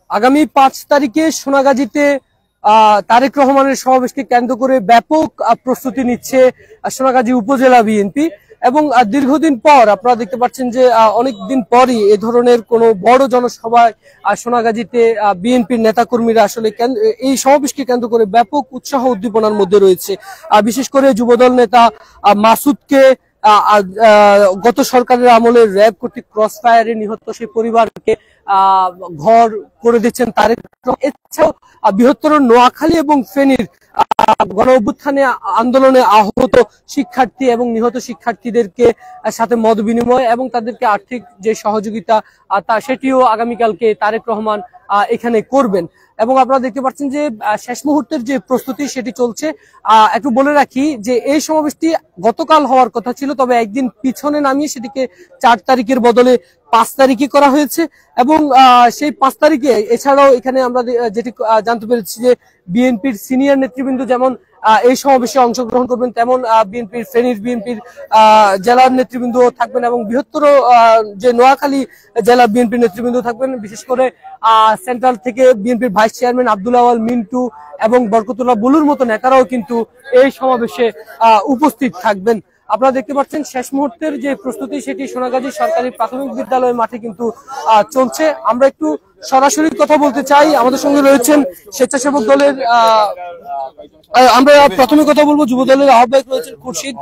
আগামী ৫ তারিখে সোনাগাজীতে তারেক রহমানের সমাবেশকে কেন্দ্র করে ব্যাপক প্রস্তুতি নিচ্ছে সোনাগাজী উপজেলা বিএনপি। এবং দীর্ঘদিন পর আপনারা দেখতে পাচ্ছেন যে অনেক দিন পরই এ ধরনের কোনো বড় জনসভায় সোনাগাজীতে বিএনপির নেতাকর্মীরা আসলে এই সমাবেশকে কেন্দ্র করে ব্যাপক উৎসাহ উদ্দীপনার মধ্যে রয়েছে। বিশেষ করে যুবদল নেতা মাসুদকে গত সরকারের আমলে র্যাব কর্তৃক ক্রস ফায়ারে নিহত সেই পরিবারকে ঘর করে দিচ্ছেন তারেক। এছাড়াও বৃহত্তর নোয়াখালী এবং ফেনীর গণ অভ্যুত্থানে আন্দোলনে আহত শিক্ষার্থী এবং নিহত শিক্ষার্থীদেরকে সাথে মত বিনিময় এবং তাদেরকে আর্থিক যে সহযোগিতা সেটিও আগামীকালকে তারেক রহমান এখানে করবেন। এবং আপনারা দেখতে পাচ্ছেন যে শেষ মুহূর্তের যে প্রস্তুতি সেটি চলছে। একটু বলে রাখি যে এই সমাবেশটি গতকাল হওয়ার কথা ছিল, তবে একদিন পিছনে নামিয়ে সেটিকে ৪ তারিখের বদলে ৫ তারিখে করা হয়েছে। এবং সেই ৫ তারিখে এছাড়াও এখানে আমরা যেটি জানতে পেরেছি যে বিএনপির সিনিয়র নেতৃবৃন্দ যেমন এই সমাবেশে অংশগ্রহণ করবেন, তেমন বিএনপির ফেনীর বিএনপির জেলার নেতৃবৃন্দ থাকবেন এবং বৃহত্তর যে নোয়াখালী জেলা বিএনপির নেতৃবৃন্দ থাকবেন। বিশেষ করে সেন্ট্রাল থেকে বিএনপির ভাইস চেয়ারম্যান আব্দুল আওয়াল মিন্টু এবং বরকতুল্লাহ বুলুর মতো নেতারাও কিন্তু এই সমাবেশে উপস্থিত থাকবেন। আপনারা দেখতে পাচ্ছেন শেষ মুহূর্তের যে প্রস্তুতি সেটি সোনাগাজী সরকারি প্রাথমিক বিদ্যালয়ের মাঠে কিন্তু চলছে। আমরা একটু সরাসরি কথা বলতে চাই, আমাদের সঙ্গে রয়েছেন স্বেচ্ছাসেবক দলের আমরা প্রথমে কথা বলবো যুব দলের আহ্বায়ক রয়েছেন খুরশিদ।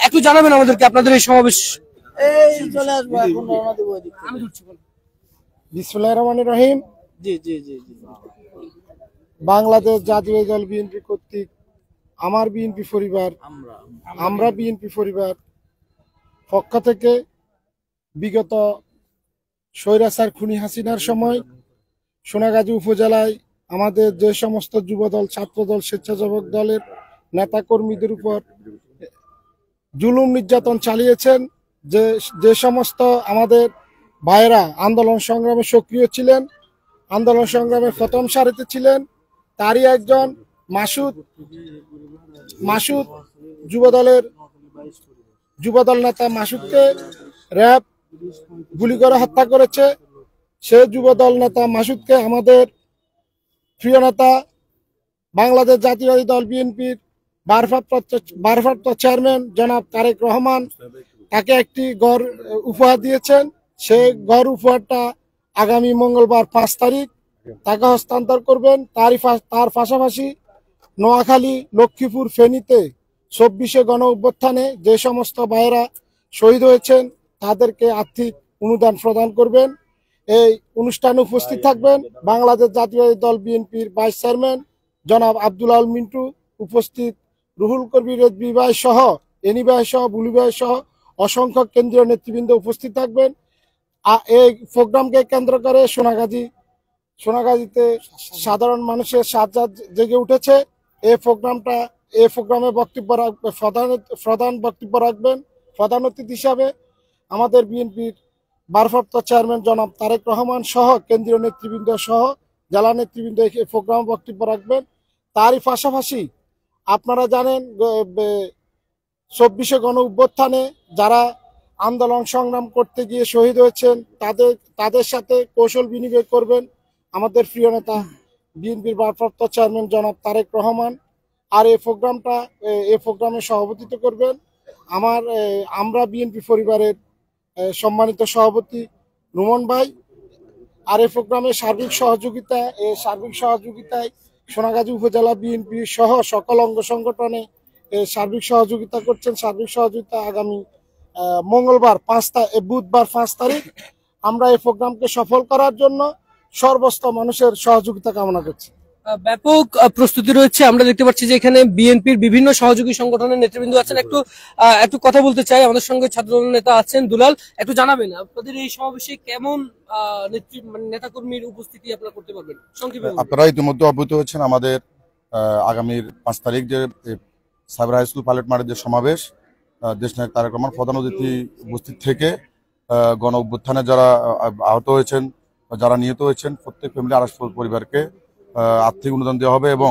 একটু জানাবেন আমাদেরকে আপনাদের এই সমাবেশ। বিসমিল্লাহির রহমানির রহিম। বাংলাদেশ জাতীয় দল বিএনপি কর্তৃক আমার বিএনপি পরিবার, আমরা বিএনপি পরিবার পক্ষ থেকে বিগত স্বৈরাচার খুনি হাসিনার সময় সোনাগাজী উপজেলায় আমাদের যে সমস্ত যুবদল, ছাত্রদল, স্বেচ্ছাসেবক দলের নেতা কর্মীদের উপর জুলুম নির্যাতন চালিয়েছেন, যে সমস্ত আমাদের ভাইয়েরা আন্দোলন সংগ্রামে সক্রিয় ছিলেন, আন্দোলন সংগ্রামে প্রথম সারিতে ছিলেন, তারই একজন মাসুদ যুবদল নেতা মাসুদকে র্যাব গুলি করে হত্যা করেছে। সে যুবদল নেতা মাসুদকে আমাদের প্রিয় নেতা বাংলাদেশ জাতীয়তাবাদী দল বিএনপির ভারপ্রাপ্ত চেয়ারম্যান জনাব তারেক রহমান তাকে একটি ঘর উপহার দিয়েছেন। সেই ঘর উপহারটা আগামী মঙ্গলবার ৫ তারিখ তাকে হস্তান্তর করবেন। তার পাশাপাশি নোয়াখালী, লক্ষ্মীপুর, ফেনীতে ২৪শে গণ অভ্যুত্থানে যে সমস্ত ভাইয়েরা শহীদ হয়েছেন তাদেরকে আর্থিক অনুদান প্রদান করবেন। এই অনুষ্ঠানে উপস্থিত থাকবেন বাংলাদেশ জাতীয়তাবাদী দল বিএনপির ভাইস চেয়ারম্যান জনাব আব্দুল আওয়াল মিন্টু, উপস্থিত রুহুল কবির রেজভী ভাই সহ, এনি ভাই সহ, বুলু ভাই সহ অসংখ্য কেন্দ্রীয় নেতৃবৃন্দ উপস্থিত থাকবেন। এই প্রোগ্রামকে কেন্দ্র করে সোনাগাজীতে সাধারণ মানুষের সাজ্জাদ জেগে উঠেছে। এই প্রোগ্রামে প্রধান বক্তব্য রাখবেন প্রধান অতিথি হিসাবে আমাদের বিএনপির ভারপ্রাপ্ত চেয়ারম্যান জনাব তারেক রহমান সহ কেন্দ্রীয় নেতৃবৃন্দ সহ জেলা নেতৃবৃন্দ এই প্রোগ্রামে বক্তব্য রাখবেন। তারই পাশাপাশি আপনারা জানেন ২৪শে গণ অভ্যুত্থানে যারা আন্দোলন সংগ্রাম করতে গিয়ে শহীদ হয়েছেন তাদের সাথে কৌশল বিনিময় করবেন আমাদের প্রিয় নেতা বিএনপির ভারপ্রাপ্ত চেয়ারম্যান জনাব তারেক রহমান। আর এই প্রোগ্রামে সভাপতিত্ব করবেন আমরা বিএনপি পরিবারের সম্মানিত সভাপতি রুমন ভাই। আর এই প্রোগ্রামে সার্বিক সহযোগিতায় সোনাগাজী উপজেলা বিএনপি সহ সকল অঙ্গ সংগঠনে সার্বিক সহযোগিতা করছেন। সার্বিক সহযোগিতা আগামী বুধবার ৫ তারিখ আমরা এই প্রোগ্রামকে সফল করার জন্য সর্বস্ত মানুষের সহযোগিতা কামনা করছি। ব্যাপক প্রস্তুতি রয়েছে। আমরা দেখতে পাচ্ছি যে এখানে বিএনপির বিভিন্ন সহযোগী সংগঠনের নেতৃবৃন্দ আছেন। একটু কথা বলতে চাই, আমাদের সঙ্গে ছাত্রদল নেতা আছেন দুলাল। একটু জানাবেন আপনাদের এই সমাবেশে কেমন নেতাকর্মীর উপস্থিতি আপনারা করতে পারবেন সংক্ষেপে? আপনারা ইতিমধ্যে অবগত হচ্ছেন আমাদের আগামীর ৫ তারিখ যে সাইবার হাই স্কুল পাইলট মাঠের যে সমাবেশ, দেশনায়ক তারেক রহমান প্রধান অতিথি উপস্থিত থেকে গণ অভ্যুত্থানে যারা আহত হয়েছেন, যারা নিহত হয়েছেন প্রত্যেক ফ্যামিলি পরিবারকে আর্থিক অনুদান দেওয়া হবে। এবং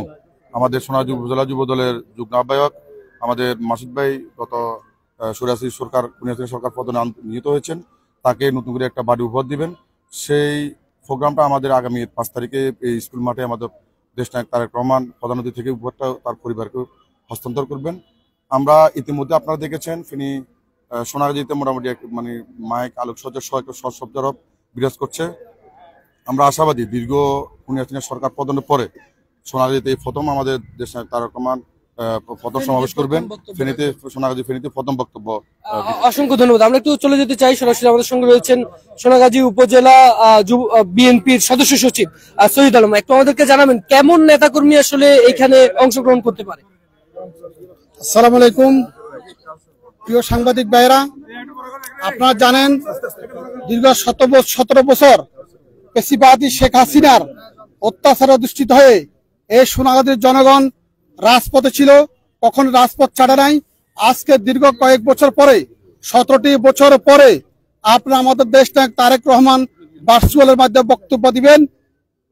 আমাদের সোনাগাজী উপজেলা যুব দলের যুগ্ম আহ্বায়ক আমাদের মাসুদ ভাই গত স্বৈরাচারী সরকার সরকার পতনে নিহত হয়েছেন, তাকে নতুন করে একটা বাড়ি উপহার দিবেন। সেই প্রোগ্রামটা আমাদের আগামী 5 তারিখে এই স্কুল মাঠে আমাদের দেশনায়ক তারেক রহমান প্রধান অতিথি থেকে উপহারটা তার পরিবারকে হস্তান্তর করবেন। আমরা ইতিমধ্যে আপনারা দেখেছেন ফেনী সোনাগাজীতে মোটামুটি মানে মাইক আলোকসজ্জার সজ্জারব বিরাজ করছে। আমরা আশাবাদী দীর্ঘ 19 দিনের সরকার পতনের পরে সোনাগাজীতে প্রথম আমাদের দেশনায়ক তারেক রহমান প্রথম সমাবেশ করবেন। ফেনীতে সোনাগাজী ফেনীতে প্রথম বক্তব্য। অসংখ্য ধন্যবাদ। আমরা একটু চলে যেতে চাই, সরাসরি আমাদের সঙ্গে রয়েছেন সোনাগাজী উপজেলা বিএনপির সদস্য সচিব শহীদ আলম। একটু আমাদেরকে জানাবেন কেমন নেতাকর্মী আসলে এখানে অংশগ্রহণ করতে পারে। আসসালামু আলাইকুম প্রিয় সাংবাদিক ভাইরা, আপনারা জানেন দীর্ঘ 17 বছর পেশিবাদী শেখ হাসিনার অত্যাচারে অধিষ্ঠিত হয়ে এই সোনাগাজীর জনগণ রাজপথে ছিল, কখন রাজপথ ছাড়ে নাই। আজকে দীর্ঘ কয়েক বছর পরে 17টি বছর পরে আপনারা আমাদের দেশনায়ক তারেক রহমান ভার্চুয়ালের মাধ্যমে বক্তব্য দিবেন,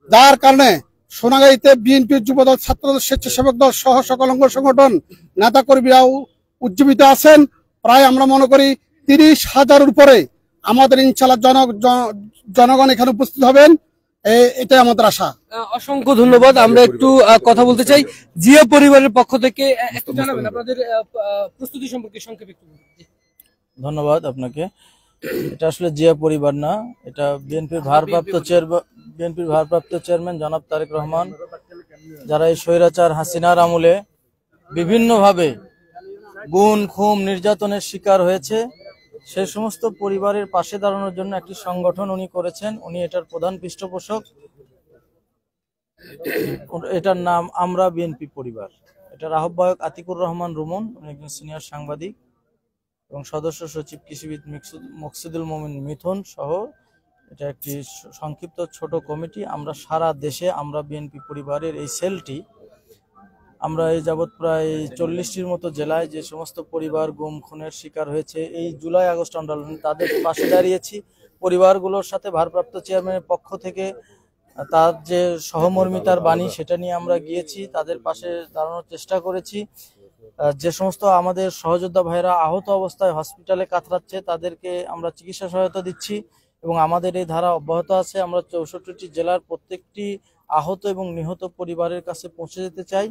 যার কারণে সোনাগাজীতে বিএনপির যুবদল, ছাত্রদল, স্বেচ্ছাসেবক দল সহ সকল অঙ্গ সংগঠন নেতাকর্মীরা উজ্জীবিত আছেন। প্রায় আমরা মনে করি 30,000-এর উপরে আমাদের ইনশাআল্লাহ জনগণ এখানে উপস্থিত হবেন, এটাই আমাদের আশা। অসংখ্য ধন্যবাদ। আমরা একটু কথা বলতে চাই জিয়া পরিবারের পক্ষ থেকে, একটু জানাবেন আপনাদের প্রস্তুতি সম্পর্কে সংক্ষেপে একটু। ধন্যবাদ আপনাকে। এটা আসলে জিয়া পরিবার না, এটা বিএনপির ভারপ্রাপ্ত চেয়ারম্যান জনাব তারেক রহমান, যারা এই স্বৈরাচার হাসিনার আমলে বিভিন্নভাবে গুম খুন নির্যাতনের শিকার হয়েছে, সেই সমস্ত পরিবারের পাশে দাঁড়ানোর জন্য একটি সংগঠন উনি করেছেন। উনি এটার প্রধান পৃষ্ঠপোষক। এটার নাম আমরা বিএনপি পরিবার। এটার আহ্বায়ক আতিকুর রহমান রুমন, উনি একজন সিনিয়র সাংবাদিক, এবং সদস্য সচিব কৃষিবিদ মকসুদুল মোমিন মিথুন সহ এটা একটি সংক্ষিপ্ত ছোট কমিটি। আমরা সারা দেশে আমরা বিএনপি পরিবারের এই সেলটি আমরা এই যাবৎ প্রায় 40টির মতো জেলায় যে সমস্ত পরিবার গুম খুনের শিকার হয়েছে এই জুলাই আগস্ট আন্দোলনে তাদের পাশে দাঁড়িয়েছি। পরিবারগুলোর সাথে ভারপ্রাপ্ত চেয়ারম্যানের পক্ষ থেকে তার যে সহমর্মিতার বাণী সেটা নিয়ে আমরা গিয়েছি, তাদের পাশে দাঁড়ানোর চেষ্টা করেছি। যে সমস্ত আমাদের সহযোদ্ধা ভাইরা আহত অবস্থায় হসপিটালে কাতরাচ্ছে তাদেরকে আমরা চিকিৎসা সহায়তা দিচ্ছি এবং আমাদের এই ধারা অব্যাহত আছে। আমরা 64টি জেলার প্রত্যেকটি আহত এবং নিহত পরিবারের কাছে পৌঁছে যেতে চাই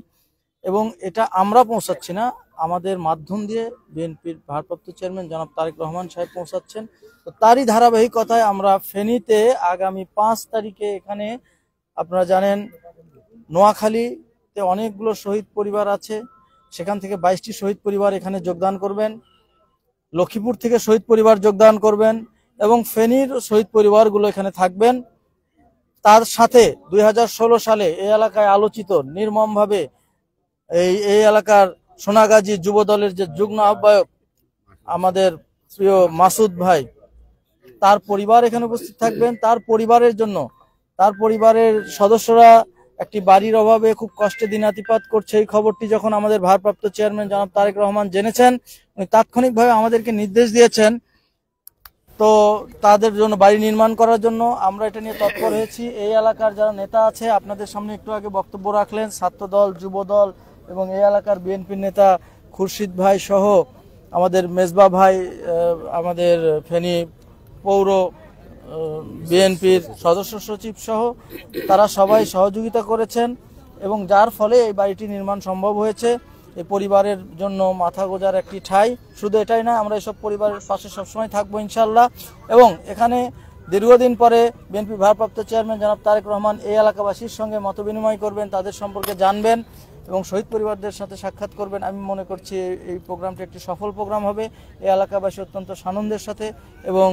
এবং এটা আমরা পৌঁছাচ্ছি না, আমাদের মাধ্যম দিয়ে বিএনপির ভারপ্রাপ্ত চেয়ারম্যান জনাব তারেক রহমান সাহেব পৌঁছাচ্ছেন। তো তারই ধারাবাহিকতায় আমরা ফেনীতে আগামী 5 তারিখে, এখানে আপনারা জানেন নোয়াখালীতে অনেকগুলো শহীদ পরিবার আছে, সেখান থেকে 22টি শহীদ পরিবার এখানে যোগদান করবেন, লক্ষ্মীপুর থেকে শহীদ পরিবার যোগদান করবেন এবং ফেনীর শহীদ পরিবারগুলো এখানে থাকবেন। তার সাথে 2016 সালে এই এলাকায় আলোচিত নির্মমভাবে এই এলাকার সোনাগাজী যুব দলের যে যুগ্ম আহ্বায়ক আমাদের প্রিয় মাসুদ ভাই, তার পরিবার এখানে উপস্থিত থাকবেন। তার পরিবারের জন্য, তার পরিবারের সদস্যরা একটি বাড়ির অভাবে খুব কষ্টে দিনাতিপাত করছে, এই খবরটি যখন আমাদের ভারপ্রাপ্ত চেয়ারম্যান জনাব তারেক রহমান জেনেছেন, উনি তাৎক্ষণিকভাবে আমাদেরকে নির্দেশ দিয়েছেন তো তাদের জন্য বাড়ি নির্মাণ করার জন্য। আমরা এটা নিয়ে তৎপর হয়েছি। এই এলাকার যারা নেতা আছে, আপনাদের সামনে একটু আগে বক্তব্য রাখলেন ছাত্রদল, যুবদল এবং এই এলাকার বিএনপির নেতা খুরশিদ ভাই সহ আমাদের মেজবা ভাই, আমাদের ফেনী পৌর বিএনপির সদস্য সচিব সহ তারা সবাই সহযোগিতা করেছেন এবং যার ফলে এই বাড়িটি নির্মাণ সম্ভব হয়েছে। এই পরিবারের জন্য মাথা গোজার একটি ঠাঁই। শুধু এটাই না, আমরা এসব পরিবারের পাশে সবসময় থাকবো ইনশাল্লাহ। এবং এখানে দীর্ঘদিন পরে বিএনপি ভারপ্রাপ্ত চেয়ারম্যান জনাব তারেক রহমান এই এলাকাবাসীর সঙ্গে মত বিনিময় করবেন, তাদের সম্পর্কে জানবেন এবং শহীদ পরিবারদের সাথে সাক্ষাৎ করবেন। আমি মনে করছি এই প্রোগ্রামটি একটি সফল প্রোগ্রাম হবে। এই এলাকাবাসী অত্যন্ত সানন্দের সাথে, এবং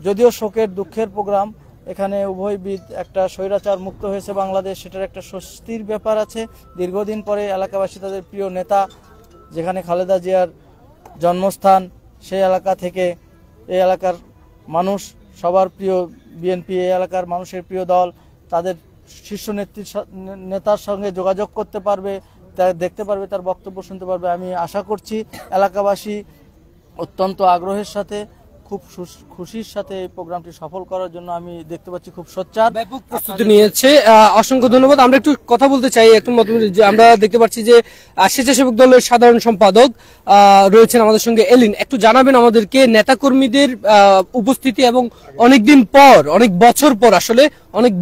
যদিও শোকের দুঃখের প্রোগ্রাম, এখানে উভয়বিদ একটা স্বৈরাচার মুক্ত হয়েছে বাংলাদেশ, সেটার একটা স্বস্তির ব্যাপার আছে। দীর্ঘদিন পরে এলাকাবাসী তাদের প্রিয় নেতা, যেখানে খালেদা জিয়ার জন্মস্থান, সেই এলাকা থেকে এই এলাকার মানুষ সবার প্রিয় বিএনপি, এই এলাকার মানুষের প্রিয় দল, তাদের শীর্ষ নেতার সঙ্গে যোগাযোগ করতে পারবে, দেখতে পারবে, তার বক্তব্য শুনতে পারবে। আমি আশা করছি এলাকাবাসী অত্যন্ত আগ্রহের সাথে খুব খুশির সাথে এই প্রোগ্রামটি সফল করার জন্য আমি দেখতে পাচ্ছি খুব সোচ্চার ব্যাপক প্রস্তুতি নিয়েছে। অসংখ্য ধন্যবাদ। আমরা একটু কথা বলতে চাই একটু আমরা দেখতে পাচ্ছি যে স্বেচ্ছাসেবক দলের সাধারণ সম্পাদক রয়েছেন আমাদের সঙ্গে। এলিন, একটু জানাবেন আমাদেরকে নেতাকর্মীদের উপস্থিতি এবং অনেক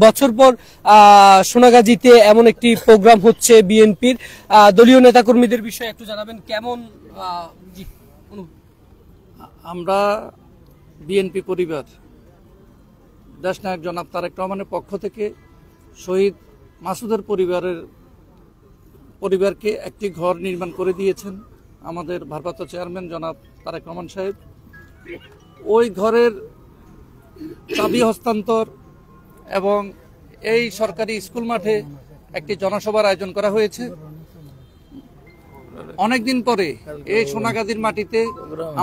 বছর পর সোনাগাজীতে এমন একটি প্রোগ্রাম হচ্ছে বিএনপির, দলীয় নেতাকর্মীদের বিষয়ে একটু জানাবেন কেমন। আমরা বিএনপি পরিবার দেশনায়ক জনাব তারেক রহমানের পক্ষ থেকে শহীদ মাসুদের পরিবারকে একটি ঘর নির্মাণ করে দিয়েছেন আমাদের ভারপ্রাপ্ত চেয়ারম্যান জনাব তারেক রহমান সাহেব। ওই ঘরের চাবি হস্তান্তর এবং এই সরকারি স্কুল মাঠে একটি জনসভার আয়োজন করা হয়েছে। অনেকদিন পরে এই সোনাগাজীর মাটিতে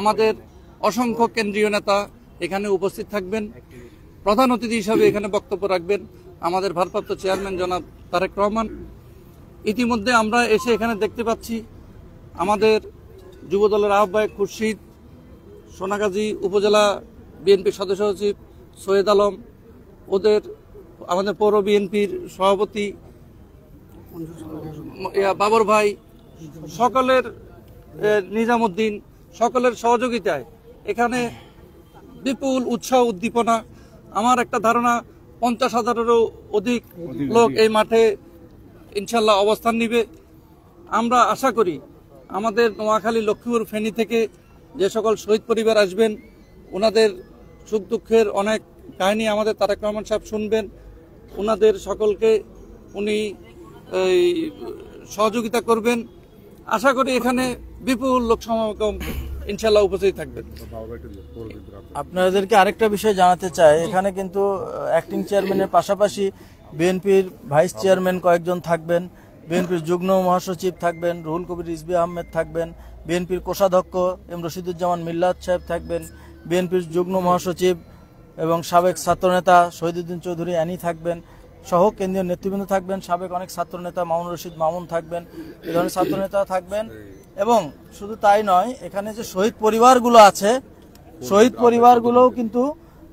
আমাদের অসংখ্য কেন্দ্রীয় নেতা এখানে উপস্থিত থাকবেন। প্রধান অতিথি হিসাবে এখানে বক্তব্য রাখবেন আমাদের ভারপ্রাপ্ত চেয়ারম্যান জনাব তারেক রহমান। ইতিমধ্যে আমরা এসে এখানে দেখতে পাচ্ছি আমাদের যুবদলের আহ্বায়ক খুরশিদ, সোনাগাজী উপজেলা বিএনপির সদস্য সচিব সৈয়দ আলম, আমাদের পৌর বিএনপির সভাপতি বাবর ভাই, সকলের নিজামুদ্দিন, সকলের সহযোগিতায় এখানে বিপুল উৎসাহ উদ্দীপনা। আমার একটা ধারণা 50,000-এরও অধিক লোক এই মাঠে ইনশাল্লাহ অবস্থান নিবে। আমরা আশা করি আমাদের নোয়াখালী, লক্ষ্মীপুর, ফেনী থেকে যে সকল শহীদ পরিবার আসবেন ওনাদের সুখ দুঃখের অনেক কাহিনী আমাদের তারেক রহমান সাহেব শুনবেন। ওনাদের সকলকে উনি সহযোগিতা করবেন। আশা করি এখানে বিপুল লোক সমাগম ইনশাল্লাহ উপস্থিত থাকবেন। আপনাদেরকে আরেকটা বিষয় জানাতে চাই, এখানে কিন্তু অ্যাক্টিং চেয়ারম্যানের পাশাপাশি বিএনপির ভাইস চেয়ারম্যান কয়েকজন থাকবেন, বিএনপির যুগ্ম মহাসচিব থাকবেন, রুহুল কবির রিজভী আহমেদ থাকবেন, বিএনপির কোষাধ্যক্ষ এম রশিদুজ্জামান মিল্লাত সাহেব থাকবেন, বিএনপির যুগ্ম মহাসচিব এবং সাবেক ছাত্রনেতা শহীদুদ্দিন চৌধুরী অ্যানি থাকবেন, সহ কেন্দ্রীয় নেতৃবৃন্দ থাকবেন, সাবেক অনেক ছাত্রনেতা মামুন রশিদ মামুন থাকবেন, এই ধরনের ছাত্রনেতা থাকবেন। এবং শুধু তাই নয়, এখানে যে শহীদ পরিবারগুলো আছে, শহীদ পরিবারগুলোও কিন্তু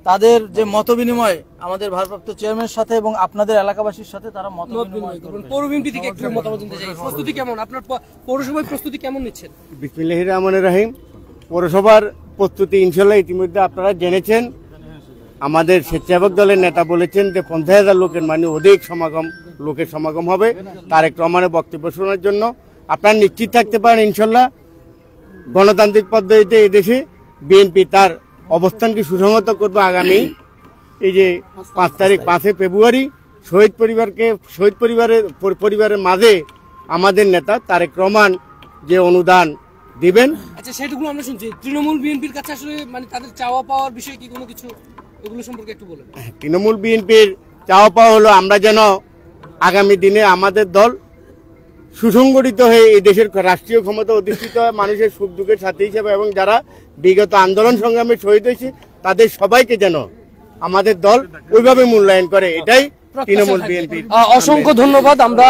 তাদের যে মত বিনিময় আমাদের ভারপ্রাপ্ত চেয়ারম্যানের সাথে এবং আপনাদের এলাকাবাসীর সাথে তারা মত বিনিময় করবেন। পৌরবিএনপি থেকে একটু মতামত জানতে চাই, প্রস্তুতি কেমন, আপনার পৌরসভার প্রস্তুতি কেমন নিচ্ছেন? বিসমিল্লাহির রহমানির রহিম। পৌরসভার প্রস্তুতি ইনশাল্লাহ ইতিমধ্যে আপনারা জেনেছেন। আমাদের স্বেচ্ছাসেবক দলের নেতা বলেছেন যে 50,000 লোকের মানে অধিক লোকের সমাগম হবে তারেক রহমানের বক্তব্য শোনার জন্য। আপনারা নিশ্চিত থাকতে পারেন ইনশাল্লাহ গণতান্ত্রিক পদ্ধতিতে এদেশে বিএনপি তার অবস্থানকে সুসংহত করবে। আগামী এই যে 5 ফেব্রুয়ারি শহীদ পরিবারের মাঝে আমাদের নেতা তারেক রহমান যে অনুদান দিবেন। আচ্ছা, সেটুকু আমরা শুনছি। তৃণমূল বিএনপির কাছে আসলে মানে তাদের চাওয়া পাওয়ার বিষয়ে কি কোনো কিছু, এগুলো সম্পর্কে একটু বলেন। তৃণমূল বিএনপির চাওয়া পাওয়া হলো আমরা যেন আগামী দিনে আমাদের দল সুসংগঠিত হয়ে এই দেশের রাষ্ট্রীয় ক্ষমতা অধিষ্ঠিত মানুষের সুখ দুঃখের সাথী হিসেবে এবং যারা বিগত আন্দোলন সংগ্রামে শহীদ হয়েছে তাদের সবাইকে যেন আমাদের দল ওইভাবে মূল্যায়ন করে, এটাই তৃণমূল বিএনপি। অসংখ্য ধন্যবাদ। আমরা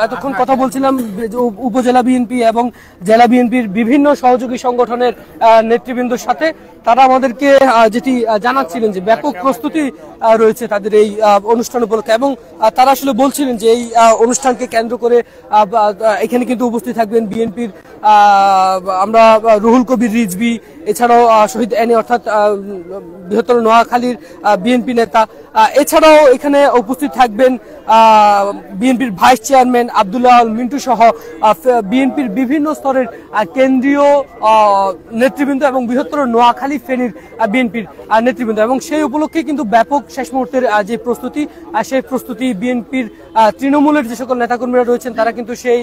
এতক্ষণ কথা বলছিলাম উপজেলা বিএনপি এবং জেলা বিএনপির বিভিন্ন সহযোগী সংগঠনের নেতৃবৃন্দর সাথে। তারা আমাদেরকে যেটি জানাচ্ছিলেন যে ব্যাপক প্রস্তুতি রয়েছে তাদের এই অনুষ্ঠান উপলক্ষে, এবং তারা আসলে বলছিলেন যে এই অনুষ্ঠানকে কেন্দ্র করে এখানে কিন্তু উপস্থিত থাকবেন বিএনপির আমরা রুহুল কবির রিজভী, এছাড়াও শহীদ অ্যানি অর্থাৎ বৃহত্তর নোয়াখালীর বিএনপি নেতা, এছাড়াও এখানে উপস্থিত থাকবেন বিএনপির ভাইস চেয়ারম্যান আব্দুল্লাহ মিন্টু সহ বিএনপির বিভিন্ন স্তরের কেন্দ্রীয় নেতৃবৃন্দ এবং বৃহত্তর নোয়াখালী ফেনীর বিএনপির নেতৃবৃন্দ। এবং সেই উপলক্ষে কিন্তু ব্যাপক শেষ মুহূর্তের যে প্রস্তুতি, সেই প্রস্তুতি বিএনপির তৃণমূলের যে সকল নেতাকর্মীরা রয়েছেন তারা কিন্তু সেই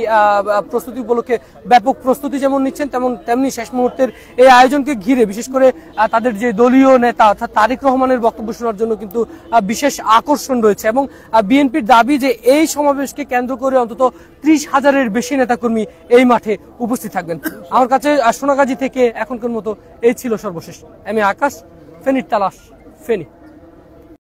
প্রস্তুতি উপলক্ষে ব্যাপক প্রস্তুতি যেমন নিচ্ছেন তেমনি শেষ মুহূর্তের এই আয়োজনকে ঘিরে বিশেষ করে তাদের যে দলীয় নেতা অর্থাৎ তারেক রহমানের বক্তব্য শোনার জন্য কিন্তু বিশেষ আকর্ষণ রয়েছে। এবং বিএনপির দাবি যে এই সমাবেশকে কেন্দ্র করে অন্তত 30,000-এর বেশি নেতাকর্মী এই মাঠে উপস্থিত থাকবেন। আমার কাছে সোনাগাজী থেকে এখনকার মতো এই ছিল সর্বশেষ। আমি আকাশ, ফেনীর তালাশ, ফেনী।